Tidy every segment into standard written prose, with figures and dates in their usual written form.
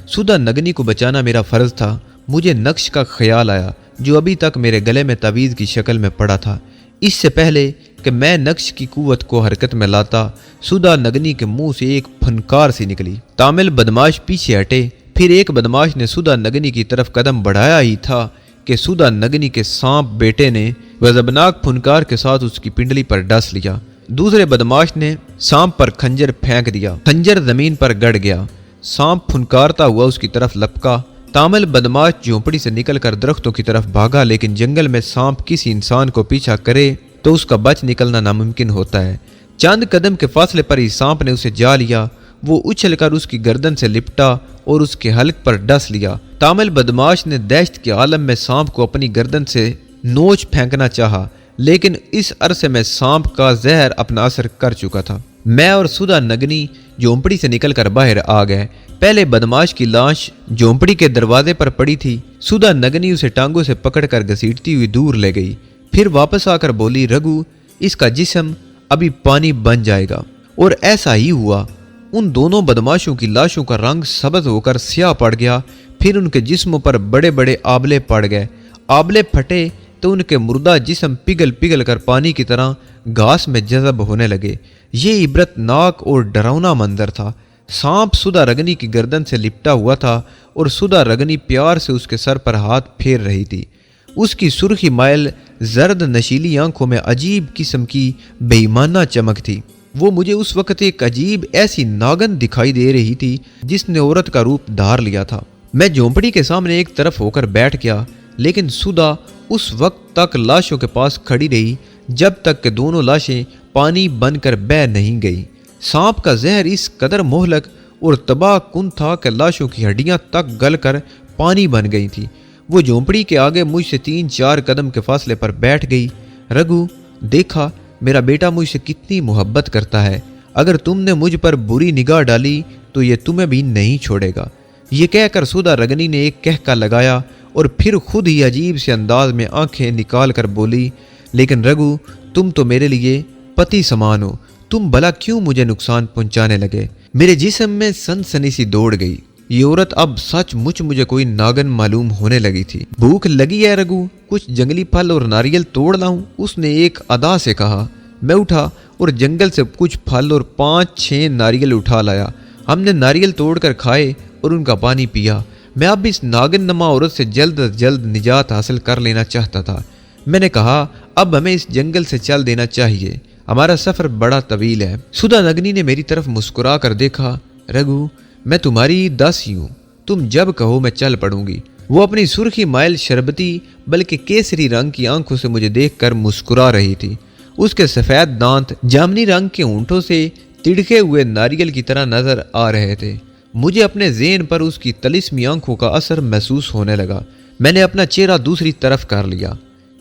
سدھا نگنی کو بچانا میرا فرض تھا۔ مجھے نقش کا خیال آیا جو ابھی تک میرے گلے میں تعویذ کی شکل میں پڑا تھا۔ اس سے پہلے کہ میں نقش کی قوت کو حرکت میں لاتا، سدھا نگنی کے منہ سے ایک پھنکار سی نکلی۔ تامل بدماش پیچھے ہٹے، پھر ایک بدماش نے سدھا نگنی کی طرف قدم بڑھایا ہی تھا کہ سدھا نگنی کے سانپ بیٹے نے غضبناک پھنکار کے ساتھ اس کی پنڈلی پر ڈس لیا۔ دوسرے بدماش نے سانپ پر خنجر پھینک دیا، خنجر زمین پر گڑ گیا، سانپ پھنکارتا ہوا اس کی طرف لپکا۔ تامل بدماش جھونپڑی سے نکل کر درختوں کی طرف بھاگا، لیکن جنگل میں سانپ کسی انسان کو پیچھا کرے تو اس کا بچ نکلنا ناممکن ہوتا ہے۔ چند قدم کے فاصلے پر ہی سانپ نے اسے جا لیا۔ وہ اچھل کر اس کی گردن سے لپٹا اور اس کے حلق پر ڈس لیا۔ تامل بدماش نے دہشت کے عالم میں سانپ کو اپنی گردن سے نوچ پھینکنا چاہا، لیکن اس عرصے میں سانپ کا زہر اپنا اثر کر چکا تھا۔ میں اور سدھا نگنی جھونپڑی سے نکل کر باہر آ گئے۔ پہلے بدماش کی لاش جھونپڑی کے دروازے پر پڑی تھی۔ سدھا نگنی اسے ٹانگوں سے پکڑ کر گھسیٹتی ہوئی دور لے گئی، پھر واپس آ کر بولی، رگو، اس کا جسم ابھی پانی بن جائے گا۔ اور ایسا ہی ہوا۔ ان دونوں بدماشوں کی لاشوں کا رنگ سبز ہو کر سیاہ پڑ گیا، پھر ان کے جسموں پر بڑے بڑے آبلے پڑ گئے۔ آبلے پھٹے تو ان کے مردہ جسم پگھل پگھل کر پانی کی طرح گھاس میں جذب ہونے لگے۔ یہ عبرت ناک اور ڈراؤنا منظر تھا۔ سانپ سدھا رگنی کی گردن سے لپٹا ہوا تھا اور سدھا رگنی پیار سے اس کے سر پر ہاتھ پھیر رہی تھی۔ اس کی سرخی مائل زرد نشیلی آنکھوں میں عجیب قسم کی بے ایمانہ چمک تھی۔ وہ مجھے اس وقت ایک عجیب ایسی ناگن دکھائی دے رہی تھی جس نے عورت کا روپ دھار لیا تھا۔ میں جھونپڑی کے سامنے ایک طرف ہو کر بیٹھ گیا، لیکن سدھا اس وقت تک لاشوں کے پاس کھڑی رہی جب تک کہ دونوں لاشیں پانی بن کر بہہ نہیں گئی۔ سانپ کا زہر اس قدر مہلک اور تباہ کن تھا کہ لاشوں کی ہڈیاں تک گل کر پانی بن گئی تھی۔ وہ جھونپڑی کے آگے مجھ سے 3-4 قدم کے فاصلے پر بیٹھ گئی۔ رگو، دیکھا میرا بیٹا مجھ سے کتنی محبت کرتا ہے۔ اگر تم نے مجھ پر بری نگاہ ڈالی تو یہ تمہیں بھی نہیں چھوڑے گا۔ یہ کہہ کر سدھا رگنی نے ایک کہکا لگایا اور پھر خود ہی عجیب سے انداز میں آنکھیں نکال کر بولی، لیکن رگو، تم تو میرے لیے پتی سمان ہو، تم بھلا کیوں مجھے نقصان پہنچانے لگے؟ میرے جسم میں سنسنی سی دوڑ گئی۔ یہ عورت اب سچ مچ مجھے کوئی ناگن معلوم ہونے لگی تھی۔ بھوک لگی ہے رگو، کچھ جنگلی پھل اور ناریل توڑ لاؤں؟ اس نے ایک ادا سے کہا۔ میں اٹھا اور جنگل سے کچھ پھل اور 5-6 ناریل اٹھا لایا۔ ہم نے ناریل توڑ کر کھائے اور ان کا پانی پیا۔ میں اب اس ناگن نما عورت سے جلد از جلد نجات حاصل کر لینا چاہتا تھا۔ میں نے کہا، اب ہمیں اس جنگل سے چل دینا چاہیے، ہمارا سفر بڑا طویل ہے۔ سدھا نگنی نے میری طرف مسکرا کر دیکھا۔ رگو، میں تمہاری داسی ہوں، تم جب کہو میں چل پڑوں گی۔ وہ اپنی سرخی مائل شربتی بلکہ کیسری رنگ کی آنکھوں سے مجھے دیکھ کر مسکرا رہی تھی۔ اس کے سفید دانت جامنی رنگ کے ہونٹوں سے تڑکے ہوئے ناریل کی طرح نظر آ رہے تھے۔ مجھے اپنے ذہن پر اس کی طلسمی آنکھوں کا اثر محسوس ہونے لگا۔ میں نے اپنا چہرہ دوسری طرف کر لیا۔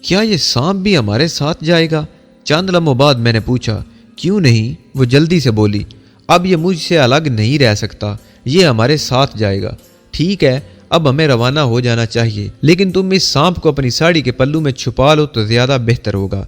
کیا یہ سانپ بھی ہمارے ساتھ جائے گا؟ چند لمحوں بعد میں نے پوچھا۔ کیوں نہیں؟ وہ جلدی سے بولی۔ اب یہ مجھ سے الگ نہیں رہ سکتا، یہ ہمارے ساتھ جائے گا۔ ٹھیک ہے، اب ہمیں روانہ ہو جانا چاہیے، لیکن تم اس سانپ کو اپنی ساڑی کے پلو میں چھپا لو تو زیادہ بہتر ہوگا۔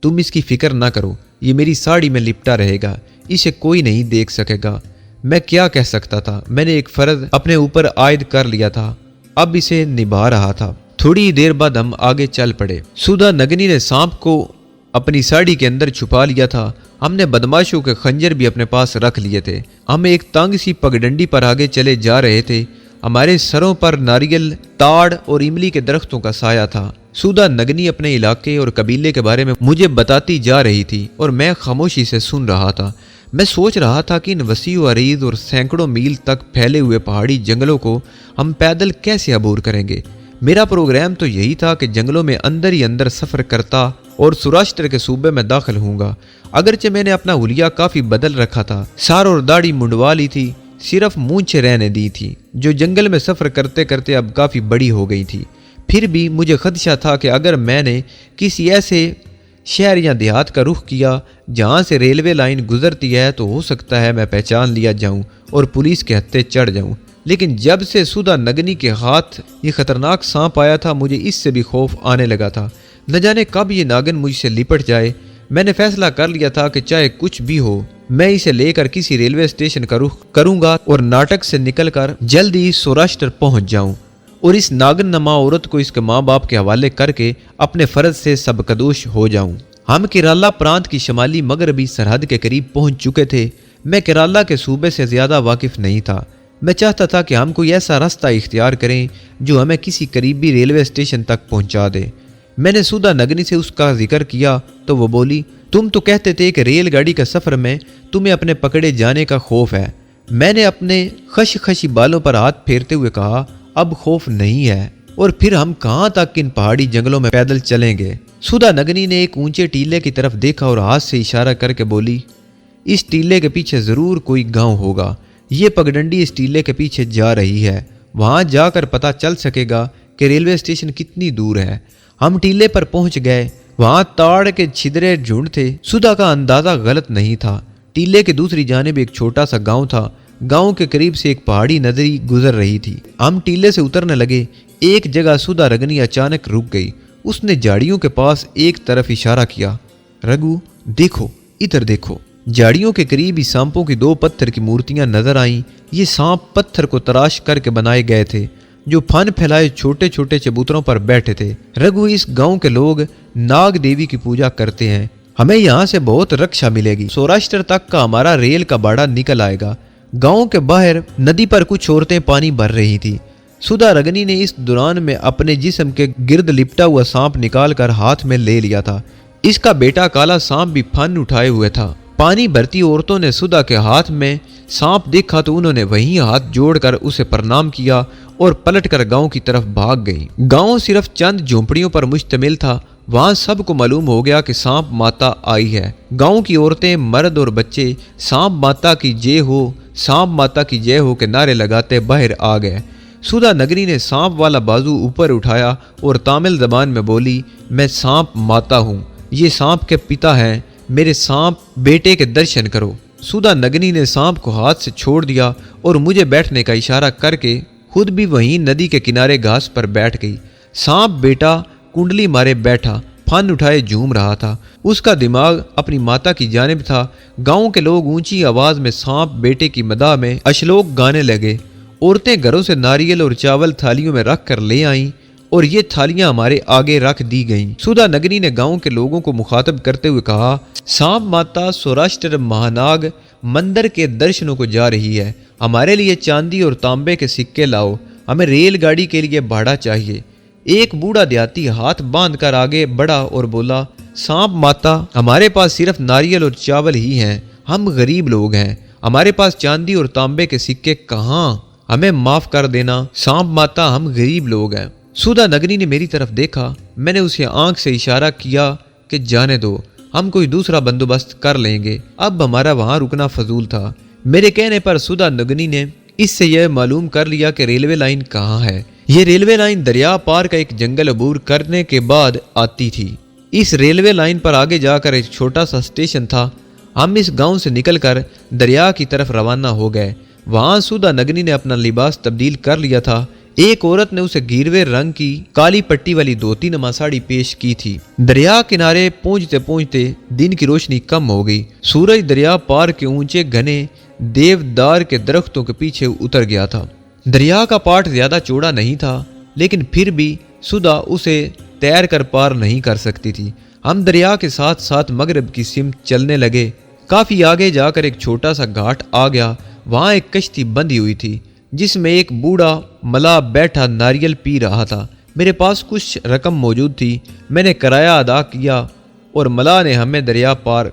تم اس کی فکر نہ کرو، یہ میری ساڑی میں لپٹا رہے گا، اسے کوئی نہیں دیکھ سکے گا۔ میں کیا کہہ سکتا تھا؟ میں نے ایک فرض اپنے اوپر عائد کر لیا تھا، اب اسے نبھا رہا تھا۔ تھوڑی دیر بعد ہم آگے چل پڑے۔ سدھا نگنی نے سانپ کو اپنی ساڑی کے اندر چھپا لیا تھا۔ ہم نے بدماشوں کے خنجر بھی اپنے پاس رکھ لیے تھے۔ ہم ایک تنگ سی پگڈنڈی پر آگے چلے جا رہے تھے۔ ہمارے سروں پر ناریل، تاڑ اور املی کے درختوں کا سایہ تھا۔ سدھا نگنی اپنے علاقے اور قبیلے کے بارے میں مجھے بتاتی جا رہی تھی اور میں خاموشی سے سن رہا تھا۔ میں سوچ رہا تھا کہ ان وسیع و عریض اور سینکڑوں میل تک پھیلے ہوئے پہاڑی جنگلوں کو ہم پیدل کیسے عبور کریں گے۔ میرا پروگرام تو یہی تھا کہ جنگلوں میں اندر ہی اندر سفر کرتا اور سوراشٹر کے صوبے میں داخل ہوں گا۔ اگرچہ میں نے اپنا حلیہ کافی بدل رکھا تھا، سار اور داڑھی منڈوا لی تھی، صرف مونچھیں رہنے دی تھی جو جنگل میں سفر کرتے کرتے اب کافی بڑی ہو گئی تھی۔ پھر بھی مجھے خدشہ تھا کہ اگر میں نے کسی ایسے شہر یا دیہات کا رخ کیا جہاں سے ریلوے لائن گزرتی ہے تو ہو سکتا ہے میں پہچان لیا جاؤں اور پولیس کے ہتھے چڑھ جاؤں۔ لیکن جب سے سدھا نگنی کے ہاتھ یہ خطرناک سانپ آیا تھا، مجھے اس سے بھی خوف آنے لگا تھا۔ نہ جانے کب یہ ناگن مجھ سے لپٹ جائے۔ मैंने फैसला कर लिया था कि चाहे कुछ भी हो मैं इसे लेकर किसी रेलवे स्टेशन का रुख करूंगा और नाटक से निकलकर जल्दी सौराष्ट्र पहुंच जाऊं और इस नागन नमा औरत को इसके माँ बाप के हवाले करके अपने फर्ज से सबकदोश हो जाऊं। हम केरला प्रांत की शमाली मगरबी सरहद के करीब पहुंच चुके थे। मैं केरला के सूबे से ज्यादा वाकिफ नहीं था। मैं चाहता था कि हम कोई ऐसा रास्ता इख्तियार करें जो हमें किसी करीबी रेलवे स्टेशन तक पहुंचा दे। मैंने सुधा नगनी से उसका जिक्र किया तो वो बोली, तुम तो कहते थे कि रेलगाड़ी का सफर में तुम्हें अपने पकड़े जाने का खौफ है। मैंने अपने खशी बालों पर हाथ फेरते हुए कहा, अब खौफ नहीं है, और फिर हम कहाँ तक इन पहाड़ी जंगलों में पैदल चलेंगे। सुधा नगनी ने एक ऊंचे टीले की तरफ देखा और हाथ से इशारा करके बोली, इस टीले के पीछे जरूर कोई गांव होगा। ये पगडंडी इस टीले के पीछे जा रही है। वहां जाकर पता चल सकेगा कि रेलवे स्टेशन कितनी दूर है। हम टीले पर पहुंच गए। वहां ताड़ के छिदरे झुंड थे। सुधा का अंदाजा गलत नहीं था। टीले के दूसरी जानिब एक छोटा सा गांव था। गांव के करीब से एक पहाड़ी नदी गुजर रही थी। हम टीले से उतरने लगे। एक जगह सुधा रगनी अचानक रुक गई। उसने झाड़ियों के पास एक तरफ इशारा किया, रघु देखो, इधर देखो। झाड़ियों के करीब ही सांपों की 2 पत्थर की मूर्तियां नजर आईं। ये सांप पत्थर को तराश करके बनाए गए थे, जो फन फैलाए छोटे छोटे चबूतरों पर बैठे थे। रघु, इस गांव के लोग नाग देवी की पूजा करते हैं। हमें यहाँ से बहुत रक्षा मिलेगी। सौराष्ट्र तक का हमारा रेल का बाड़ा निकल आएगा। गांव के बाहर नदी पर कुछ औरतें पानी भर रही थी। सुधा रगनी ने इस दौरान में अपने जिस्म के गिर्द लिपटा हुआ सांप निकालकर हाथ में ले लिया था। इसका बेटा काला सांप भी फन उठाए हुए था। पानी भरती औरतों ने सुधा के हाथ में सांप देखा तो उन्होंने वहीं हाथ जोड़कर उसे प्रणाम किया और पलटकर गांव की तरफ भाग गई। गांव सिर्फ चंद झोंपड़ियों पर मुश्तमिल था। वहां सबको मालूम हो गया कि सांप माता आई है। गांव की औरतें, मर्द और बच्चे सांप माता की जय हो, सांप माता की जय हो के नारे लगाते बाहर आ गए। सुधा नगरी ने सांप वाला बाजू ऊपर उठाया और तमिल जबान में बोली, मैं सांप माता हूँ, ये सांप के पिता हैं, मेरे सांप बेटे के दर्शन करो। सुधा नगनी ने सांप को हाथ से छोड़ दिया और मुझे बैठने का इशारा करके खुद भी वहीं नदी के किनारे घास पर बैठ गई। सांप बेटा कुंडली मारे बैठा, फन उठाए झूम रहा था। उसका दिमाग अपनी माता की जानिब था। गांव के लोग ऊंची आवाज में सांप बेटे की मदाह में अश्लोक गाने लगे। औरतें घरों से नारियल और चावल थालियों में रख कर ले आईं और ये थालियां हमारे आगे रख दी गईं। सुधा नगरी ने गांव के लोगों को मुखातब करते हुए कहा, सांप माता सौराष्ट्र महानाग मंदिर के दर्शनों को जा रही है। हमारे लिए चांदी और तांबे के सिक्के लाओ, हमें रेलगाड़ी के लिए भाड़ा चाहिए। एक बूढ़ा देहाती हाथ बांध कर आगे बढ़ा और बोला, सांप माता, हमारे पास सिर्फ नारियल और चावल ही हैं। हम गरीब लोग हैं, हमारे पास चांदी और तांबे के सिक्के कहाँ? हमें माफ कर देना सांप माता, हम गरीब लोग हैं। सुधा नगरी ने मेरी तरफ देखा। मैंने उसे आंख से इशारा किया कि जाने दो, हम कोई दूसरा बंदोबस्त कर लेंगे। अब हमारा वहां रुकना फजूल था। मेरे कहने पर सुधा नगनी ने इससे यह मालूम कर लिया कि रेलवे लाइन कहाँ है। ये रेलवे लाइन दरिया पार का एक जंगल अबूर करने के बाद आती थी। इस रेलवे लाइन पर आगे जाकर एक छोटा सा स्टेशन था। हम इस गांव से निकलकर दरिया की तरफ रवाना हो गए। वहां सुधा नगनी ने अपना लिबास तब्दील कर लिया था। एक औरत ने उसे गिरवे रंग की काली पट्टी वाली धोती नमा साड़ी पेश की थी। दरिया किनारे पहुंचते पहुंचते दिन की रोशनी कम हो गई। सूरज दरिया पार के ऊंचे घने देवदार के दरख्तों के पीछे उतर गया था। दरिया का पाट ज्यादा चौड़ा नहीं था, लेकिन फिर भी सुधा उसे तैर कर पार नहीं कर सकती थी। हम दरिया के साथ साथ मगरब की सिमत चलने लगे। काफी आगे जाकर एक छोटा सा घाट आ गया। वहां एक कश्ती बंधी हुई थी जिसमें एक बूढ़ा मलाह बैठा नारियल पी रहा था। मेरे पास कुछ रकम मौजूद थी। मैंने किराया अदा किया और मलाह ने हमें दरिया पार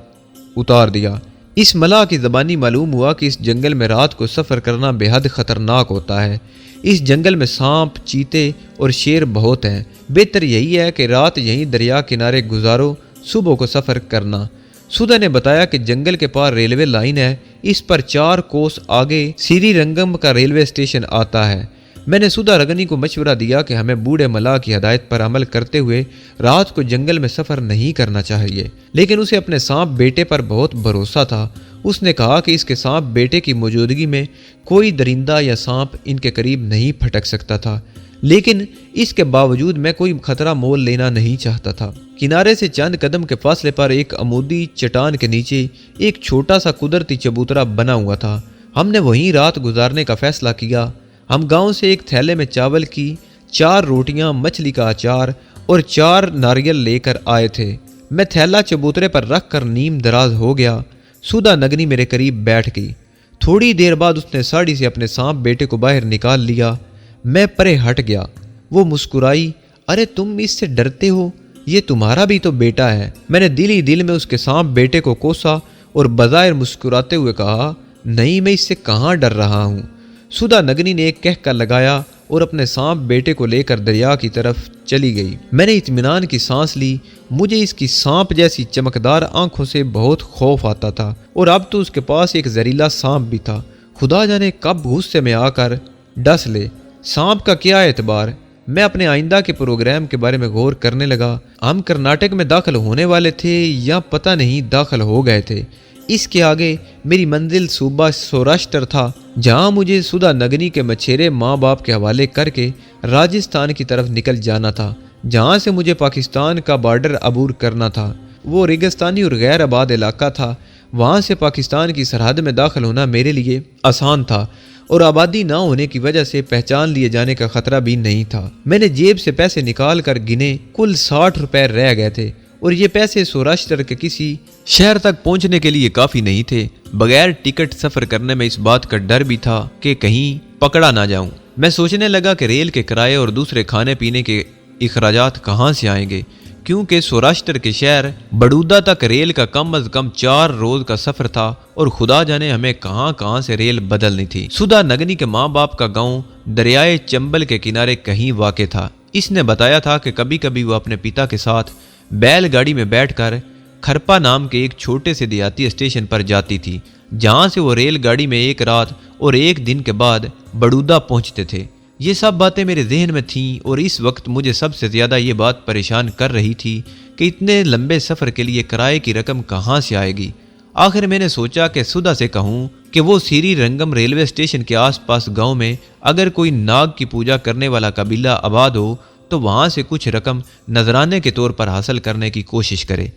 उतार दिया। इस मलाह की ज़बानी मालूम हुआ कि इस जंगल में रात को सफ़र करना बेहद ख़तरनाक होता है। इस जंगल में सांप, चीते और शेर बहुत हैं। बेहतर यही है कि रात यहीं दरिया किनारे गुजारो, सुबह को सफ़र करना। सुधा ने बताया कि जंगल के पार रेलवे लाइन है। इस पर 4 कोस आगे श्रीरंगम का रेलवे स्टेशन आता है। मैंने सुधा रगनी को मशवरा दिया कि हमें बूढ़े मलाह की हदायत पर अमल करते हुए रात को जंगल में सफ़र नहीं करना चाहिए, लेकिन उसे अपने सांप बेटे पर बहुत भरोसा था। उसने कहा कि इसके सांप बेटे की मौजूदगी में कोई दरिंदा या सांप इनके करीब नहीं फटक सकता था। लेकिन इसके बावजूद मैं कोई खतरा मोल लेना नहीं चाहता था। किनारे से चंद कदम के फासले पर एक अमूदी चट्टान के नीचे एक छोटा सा कुदरती चबूतरा बना हुआ था। हमने वहीं रात गुजारने का फैसला किया। हम गांव से एक थैले में चावल की 4 रोटियां, मछली का अचार और 4 नारियल लेकर आए थे। मैं थैला चबूतरे पर रख कर नीम दराज हो गया। सुधा नगनी मेरे करीब बैठ गई। थोड़ी देर बाद उसने साड़ी से अपने सांप बेटे को बाहर निकाल लिया। मैं परे हट गया। वो मुस्कुराई, अरे तुम इससे डरते हो, ये तुम्हारा भी तो बेटा है। मैंने दिल ही दिल में उसके सांप बेटे को कोसा और बज़ाहिर मुस्कुराते हुए कहा, नहीं, मैं इससे कहाँ डर रहा हूँ। सुधा नगनी ने एक कहका लगाया और अपने सांप बेटे को लेकर दरिया की तरफ चली गई। मैंने इत्मीनान की सांस ली। मुझे इसकी सांप जैसी चमकदार आंखों से बहुत खौफ आता था और अब तो उसके पास एक जहरीला सांप भी था। खुदा जाने कब गुस्से में आकर डस ले। सांप का क्या एतबार। मैं अपने आइंदा के प्रोग्राम के बारे में गौर करने लगा। हम कर्नाटक में दाखिल होने वाले थे या पता नहीं दाखिल हो गए थे। इसके आगे मेरी मंजिल सूबा सौराष्ट्र था, जहां मुझे सुधा नगनी के मछेरे माँ बाप के हवाले करके राजस्थान की तरफ निकल जाना था, जहां से मुझे पाकिस्तान का बॉर्डर अबूर करना था। वो रेगिस्तानी और गैर आबाद इलाका था। वहां से पाकिस्तान की सरहद में दाखिल होना मेरे लिए आसान था और आबादी ना होने की वजह से पहचान लिए जाने का खतरा भी नहीं था। मैंने जेब से पैसे निकाल कर गिने, कुल 60 रुपए रह गए थे और ये पैसे सौराष्ट्र के किसी शहर तक पहुंचने के लिए काफी नहीं थे। बगैर टिकट सफर करने में इस बात का डर भी था कि कहीं पकड़ा ना जाऊं। मैं सोचने लगा कि रेल के किराए और दूसरे खाने पीने के इखराजात कहां से आएंगे, क्योंकि सौराष्ट्र के शहर बड़ौदा तक रेल का कम अज कम 4 रोज का सफर था और खुदा जाने हमें कहां कहां से रेल बदलनी थी। सुधा नगनी के माँ बाप का गांव दरियाए चंबल के किनारे कहीं वाक़ था। इसने बताया था कि कभी कभी वो अपने पिता के साथ बैलगाड़ी में बैठकर खरपा नाम के एक छोटे से देहाती स्टेशन पर जाती थी, जहां से वो रेलगाड़ी में एक रात और एक दिन के बाद बड़ौदा पहुंचते थे। ये सब बातें मेरे जहन में थीं और इस वक्त मुझे सबसे ज़्यादा ये बात परेशान कर रही थी कि इतने लंबे सफ़र के लिए किराए की रकम कहाँ से आएगी। आखिर मैंने सोचा कि सुधा से कहूँ कि वो श्री रंगम रेलवे स्टेशन के आसपास गांव में अगर कोई नाग की पूजा करने वाला कबीला आबाद हो तो वहाँ से कुछ रकम नजराने के तौर पर हासिल करने की कोशिश करे।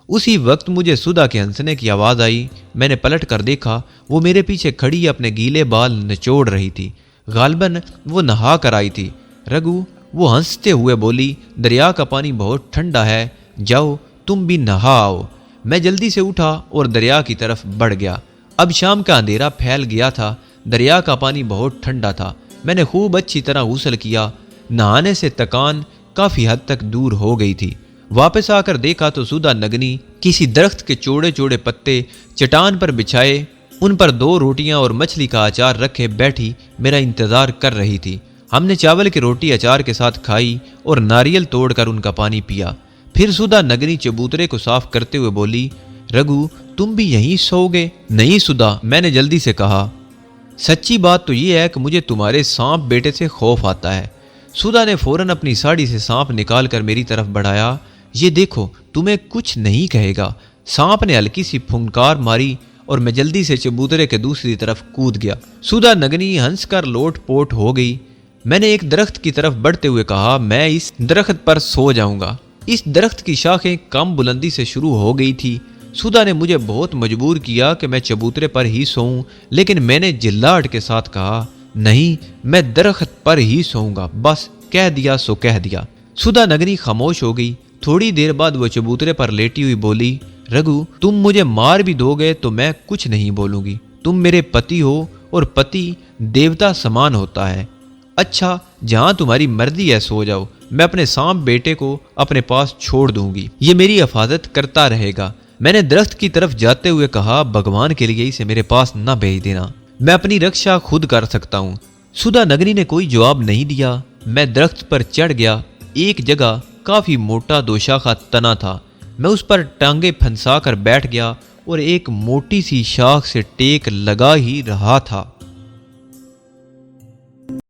उसी वक्त मुझे सुधा के हंसने की आवाज़ आई। मैंने पलट कर देखा, वो मेरे पीछे खड़ी अपने गीले बाल निचोड़ रही थी। गालबन वो नहा कर आई थी। रघु, वो हंसते हुए बोली, दरिया का पानी बहुत ठंडा है, जाओ तुम भी नहा आओ। मैं जल्दी से उठा और दरिया की तरफ बढ़ गया। अब शाम का अंधेरा फैल गया था। दरिया का पानी बहुत ठंडा था। मैंने खूब अच्छी तरह गुस्ल किया। नहाने से थकान काफ़ी हद तक दूर हो गई थी। वापस आकर देखा तो सुधा नगनी किसी दरख्त के चौड़े चौड़े पत्ते चट्टान पर बिछाए, उन पर 2 रोटियां और मछली का अचार रखे बैठी मेरा इंतजार कर रही थी। हमने चावल की रोटी अचार के साथ खाई और नारियल तोड़कर उनका पानी पिया। फिर सुधा नगनी चबूतरे को साफ करते हुए बोली, रघु तुम भी यहीं सोओगे? नहीं सुधा, मैंने जल्दी से कहा। सच्ची बात तो ये है कि मुझे तुम्हारे सांप बेटे से खौफ आता है। सुधा ने फौरन अपनी साड़ी से सांप निकालकर मेरी तरफ बढ़ाया। ये देखो, तुम्हें कुछ नहीं कहेगा। सांप ने हल्की सी फुंकार मारी और मैं जल्दी से चबूतरे के दूसरी तरफ कूद गया। सुधा नगनी हंसकर लोट पोट हो गई। मैंने एक दरख्त की तरफ बढ़ते हुए कहा, मैं इस दरख्त पर सो जाऊंगा। इस दरख्त की शाखें कम बुलंदी से शुरू हो गई थी। सुधा ने मुझे बहुत मजबूर किया कि मैं चबूतरे पर ही सोऊं, लेकिन मैंने जिल्लाहट के साथ कहा, नहीं, मैं दरख्त पर ही सोऊंगा। बस कह दिया सो कह दिया। सुधा नगनी खामोश हो गई। थोड़ी देर बाद वो चबूतरे पर लेटी हुई बोली, रघु तुम मुझे मार भी दोगे तो मैं कुछ नहीं बोलूंगी। तुम मेरे पति हो और पति देवता समान होता है। अच्छा, जहां तुम्हारी मर्जी है सो जाओ। मैं अपने सांप बेटे को अपने पास छोड़ दूंगी, ये मेरी हिफाजत करता रहेगा। मैंने दरख्त की तरफ जाते हुए कहा, भगवान के लिए इसे मेरे पास न भेज देना, मैं अपनी रक्षा खुद कर सकता हूँ। सुधा नगनी ने कोई जवाब नहीं दिया। मैं दरख्त पर चढ़ गया। एक जगह काफी मोटा 2 शाखा तना था। मैं उस पर टांगे फंसा कर बैठ गया और एक मोटी सी शाख से टेक लगा ही रहा था।